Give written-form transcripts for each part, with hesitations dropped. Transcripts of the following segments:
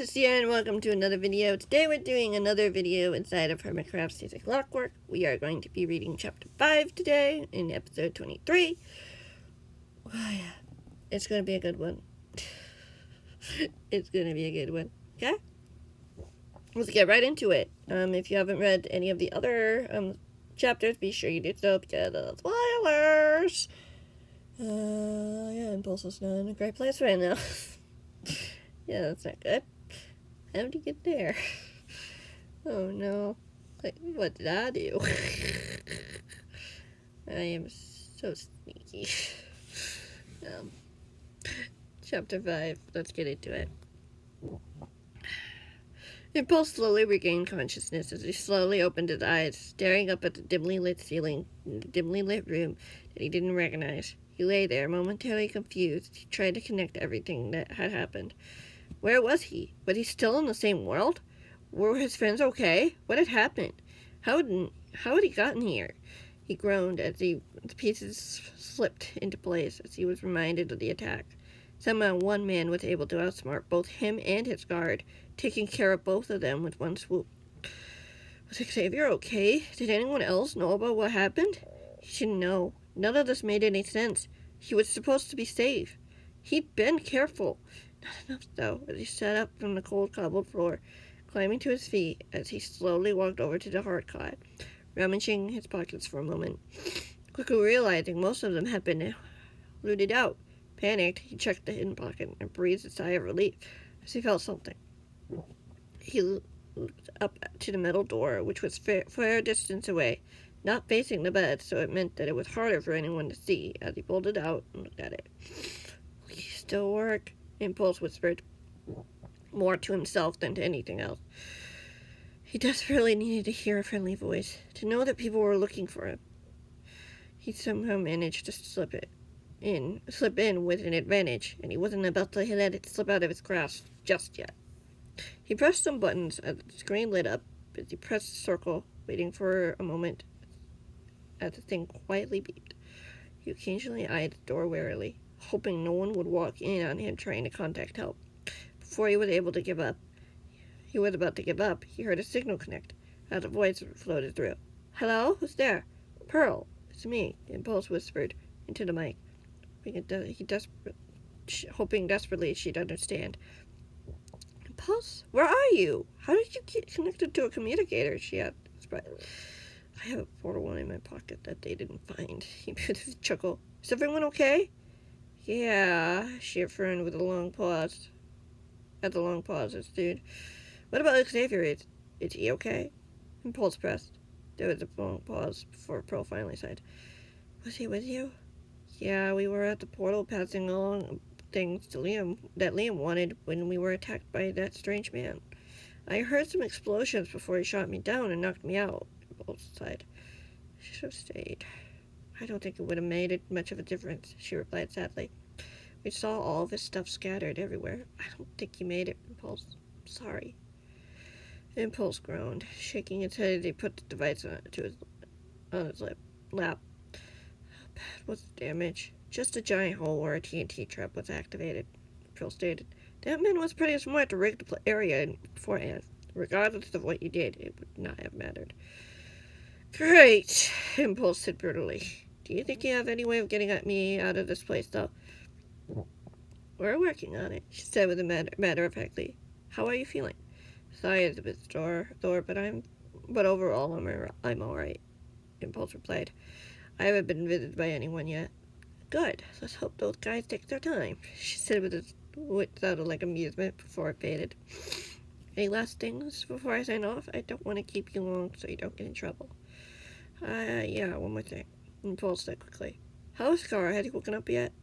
is Sierra and welcome to another video. Today we're doing another video inside of Hermitcraft season Clockwork. We are going to be reading chapter 5 today in episode 23. Oh yeah, it's going to be a good one. It's going to be a good one. Okay? Let's get right into it. If you haven't read any of the other chapters, be sure you do so because of spoilers. Yeah, Impulse is not in a great place right now. Yeah, that's not good. How did you get there? Oh no. Like, what did I do? I am so sneaky. Chapter 5. Let's get into it. Impulse slowly regained consciousness as he slowly opened his eyes, staring up at the dimly lit ceiling in the dimly lit room that he didn't recognize. He lay there, momentarily confused. He tried to connect everything that had happened. Where was he? Was he still in the same world? Were his friends okay? What had happened? How had he gotten here? He groaned as the pieces slipped into place as he was reminded of the attack. Somehow one man was able to outsmart both him and his guard, taking care of both of them with one swoop. Was Xavier okay? Did anyone else know about what happened? He didn't know. None of this made any sense. He was supposed to be safe. He'd been careful. Not enough, though, as he sat up from the cold cobbled floor, climbing to his feet as he slowly walked over to the heart cot, rummaging his pockets for a moment. Quickly realizing most of them had been looted out. Panicked, he checked the hidden pocket and breathed a sigh of relief as he felt something. He looked up to the metal door, which was a fair distance away, not facing the bed, so it meant that it was harder for anyone to see as he pulled it out and looked at it. Will you still work? Impulse whispered, more to himself than to anything else. He desperately needed to hear a friendly voice, to know that people were looking for him. He somehow managed to slip in with an advantage, and he wasn't about to let it slip out of his grasp just yet. He pressed some buttons as the screen lit up as he pressed the circle, waiting for a moment as the thing quietly beeped. He occasionally eyed the door warily, hoping no one would walk in on him trying to contact help. Before he was about to give up, he heard a signal connect as a voice floated through. Hello? Who's there? Pearl. It's me, Impulse whispered into the mic, hoping desperately she'd understand. Impulse? Where are you? How did you get connected to a communicator? She asked. I have a portal one in my pocket that they didn't find. He put a chuckle. Is everyone okay? Yeah, she affirmed with a long pause. At the long pauses, dude. What about Xavier? Is he okay? Impulse pressed. There was a long pause before Pearl finally said, Was he with you? Yeah, we were at the portal passing along things to Liam wanted when we were attacked by that strange man. I heard some explosions before he shot me down and knocked me out, Impulse sighed. She should have stayed. I don't think it would have made it much of a difference, she replied sadly. We saw all of his stuff scattered everywhere. I don't think he made it, Impulse. Sorry. Impulse groaned, shaking his head as he put the device on his lap. How bad was the damage? Just a giant hole where a TNT trap was activated, Pearl stated. That man was pretty smart to rig the area beforehand. Regardless of what you did, it would not have mattered. Great, Impulse said brutally. Do you think you have any way of getting me out of this place, though? We're working on it, she said with a matter-of-factly. How are you feeling? Sigh is a bit sore, but overall I'm all right, Impulse replied. I haven't been visited by anyone yet. Good. Let's hope those guys take their time, she said with what sounded like amusement before it faded. Any last things before I sign off? I don't want to keep you long so you don't get in trouble. Yeah, one more thing, Impulse said quickly. How's Scar? Has he woken up yet?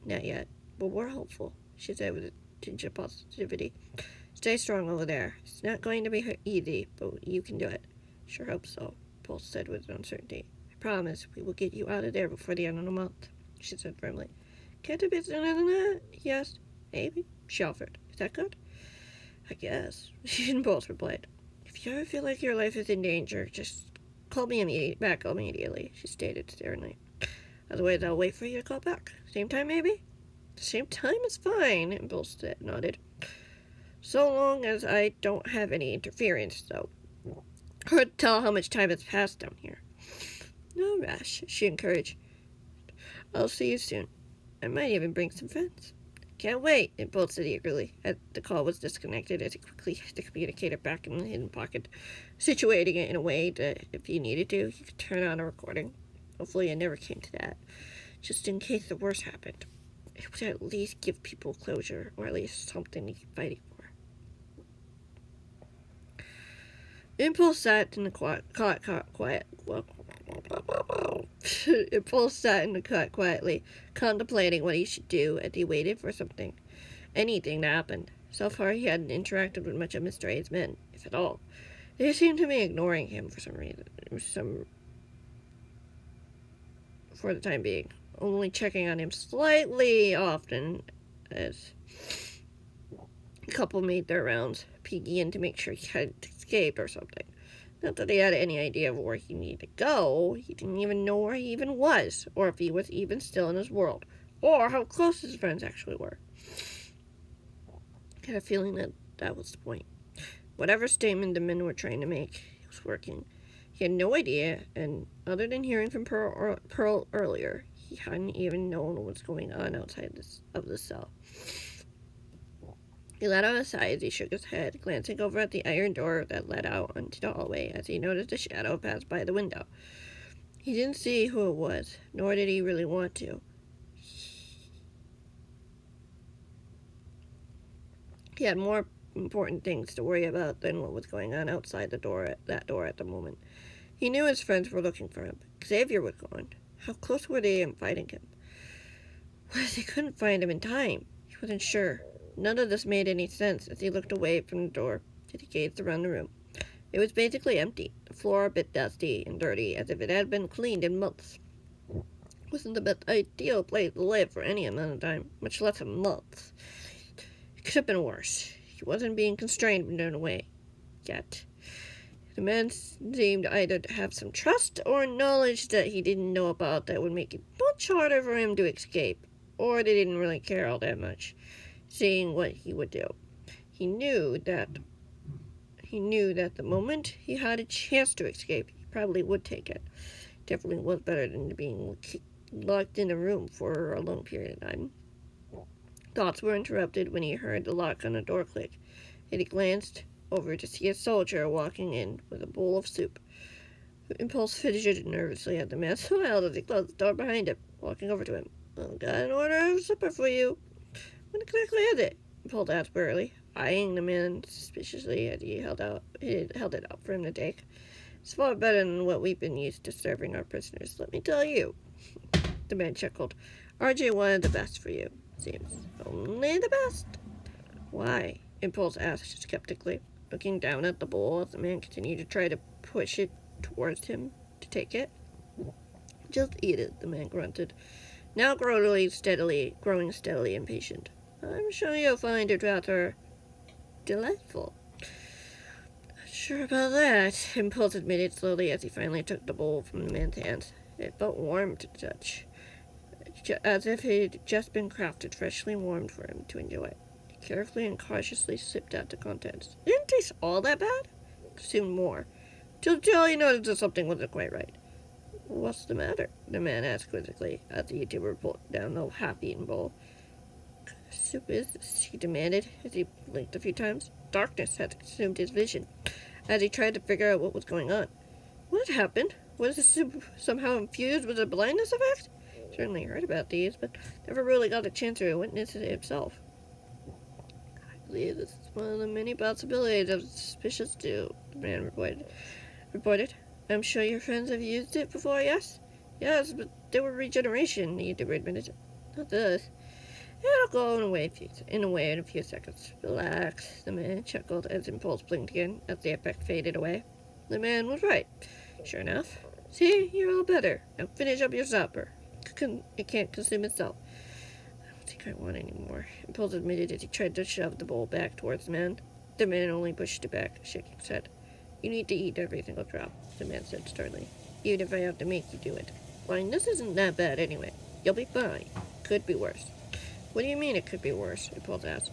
Not yet, but we're hopeful, she said with a tinge of positivity. Stay strong over there. It's not going to be easy, but you can do it. Sure hope so, Impulse said with uncertainty. I promise we will get you out of there before the end of the month, she said firmly. Can't it be sooner than that? Yes, maybe, she offered. Is that good? I guess, Impulse replied. If you ever feel like your life is in danger, just call me back immediately, she stated sternly. Otherwise, I'll wait for you to call back. Same time, maybe? Same time is fine, Impulse nodded. So long as I don't have any interference, though. Hard to tell how much time has passed down here. No rush, she encouraged. I'll see you soon. I might even bring some friends. Can't wait, Impulse said eagerly, as the call was disconnected as he quickly hid the communicator back in the hidden pocket, situating it in a way that, if he needed to, he could turn on a recording. Hopefully it never came to that, just in case the worst happened. It would at least give people closure, or at least something to keep fighting for. Impulse sat in the quiet. Impulse sat in the cot quietly, contemplating what he should do as he waited for anything to happen. So far, he hadn't interacted with much of Mr. A's men, if at all. They seemed to be ignoring him for some reason, for the time being, only checking on him slightly often as a couple made their rounds, peeking in to make sure he hadn't escaped or something. Not that he had any idea of where he needed to go. He didn't even know where he even was, or if he was even still in his world, or how close his friends actually were. He had a feeling that was the point. Whatever statement the men were trying to make, it was working. He had no idea, and other than hearing from Pearl earlier, he hadn't even known what was going on outside of the cell. He let out a sigh as he shook his head, glancing over at the iron door that led out onto the hallway as he noticed a shadow pass by the window. He didn't see who it was, nor did he really want to. He had more important things to worry about than what was going on outside that door at the moment. He knew his friends were looking for him. Xavier was gone. How close were they in finding him? What if they couldn't find him in time? He wasn't sure. None of this made any sense as he looked away from the door as he gazed around the room. It was basically empty, the floor a bit dusty and dirty, as if it had been cleaned in months. It wasn't the best ideal place to live for any amount of time, much less a month. It could have been worse. He wasn't being constrained in a way yet. The man seemed either to have some trust or knowledge that he didn't know about that would make it much harder for him to escape, or they didn't really care all that much, seeing what he would do. He knew that the moment he had a chance to escape, he probably would take it. Definitely was better than being locked in a room for a long period of time. Thoughts were interrupted when he heard the lock on the door click, and he glanced over to see a soldier walking in with a bowl of soup. Impulse fidgeted nervously at the man smiled as he closed the door behind him, walking over to him. "I've got an order of supper for you." "What exactly is it?" Impulse asked wearily, eyeing the man suspiciously as he held it out for him to take. "It's far better than what we've been used to serving our prisoners, let me tell you." The man chuckled. "RJ wanted the best for you, seems. Only the best." "Why?" Impulse asked skeptically, looking down at the bowl as the man continued to try to push it towards him to take it. "Just eat it," the man grunted, now growing steadily impatient. "I'm sure you'll find it rather delightful." "Not sure about that," Impulse admitted slowly as he finally took the bowl from the man's hands. It felt warm to the touch, as if it had just been crafted freshly warmed for him to enjoy. He carefully and cautiously sipped out the contents. It didn't taste all that bad. Consumed more, till he noticed that something wasn't quite right. "What's the matter?" the man asked quizzically, as the YouTuber put down the half-eaten bowl. "What kind of soup is this?" he demanded, as he blinked a few times. Darkness had consumed his vision, as he tried to figure out what was going on. What had happened? Was the soup somehow infused with a blindness effect? Certainly heard about these, but never really got a chance to witness it himself. "I believe this is one of the many possibilities of suspicious stew," the man reported. "I'm sure your friends have used it before, yes?" "Yes, but they were regeneration," the YouTuber admitted. "Not this. It'll go in a few seconds. Relax," the man chuckled as Impulse blinked again, as the effect faded away. The man was right. Sure enough. "See, you're all better. Now finish up your supper. It can't consume itself." "I don't think I want any more," Impulse admitted as he tried to shove the bowl back towards the man. The man only pushed it back, shaking his head. "You need to eat every single drop," the man said sternly. "Even if I have to make you do it. This isn't that bad anyway. You'll be fine. Could be worse." "What do you mean it could be worse?" Impulse asked.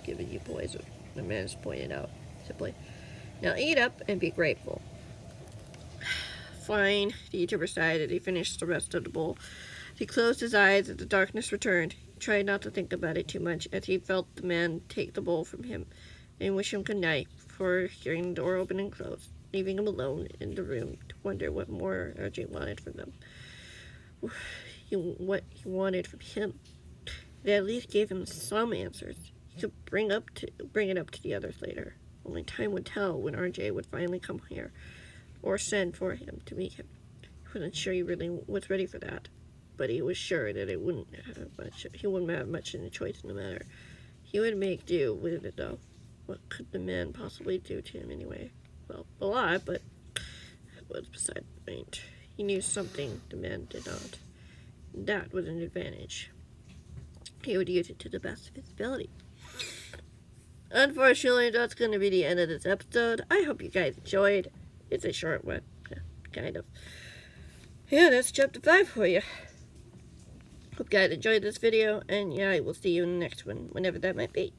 "Giving you poison." the man is pointed out simply. Now eat up and be grateful. Fine, the YouTuber sighed as he finished the rest of the bowl. He closed his eyes as the darkness returned. He tried not to think about it too much as he felt the man take the bowl from him and wish him good night before hearing the door open and close, leaving him alone in the room to wonder what more RJ wanted from them. What he wanted from him. They at least gave him some answers. He could bring it up to the others later. Only time would tell when RJ would finally come here, or send for him to meet him. He wasn't sure he really was ready for that, but he was sure that he wouldn't have much in the choice in the matter. He would make do with it, though. What could the man possibly do to him anyway? Well, a lot, but that was beside the point. He knew something the man did not. That was an advantage. He would use it to the best of his ability. Unfortunately, that's going to be the end of this episode. I hope you guys enjoyed. It's a short one. Yeah, kind of. Yeah, that's chapter 5 for you. Hope you guys enjoyed this video, and yeah, I will see you in the next one, whenever that might be.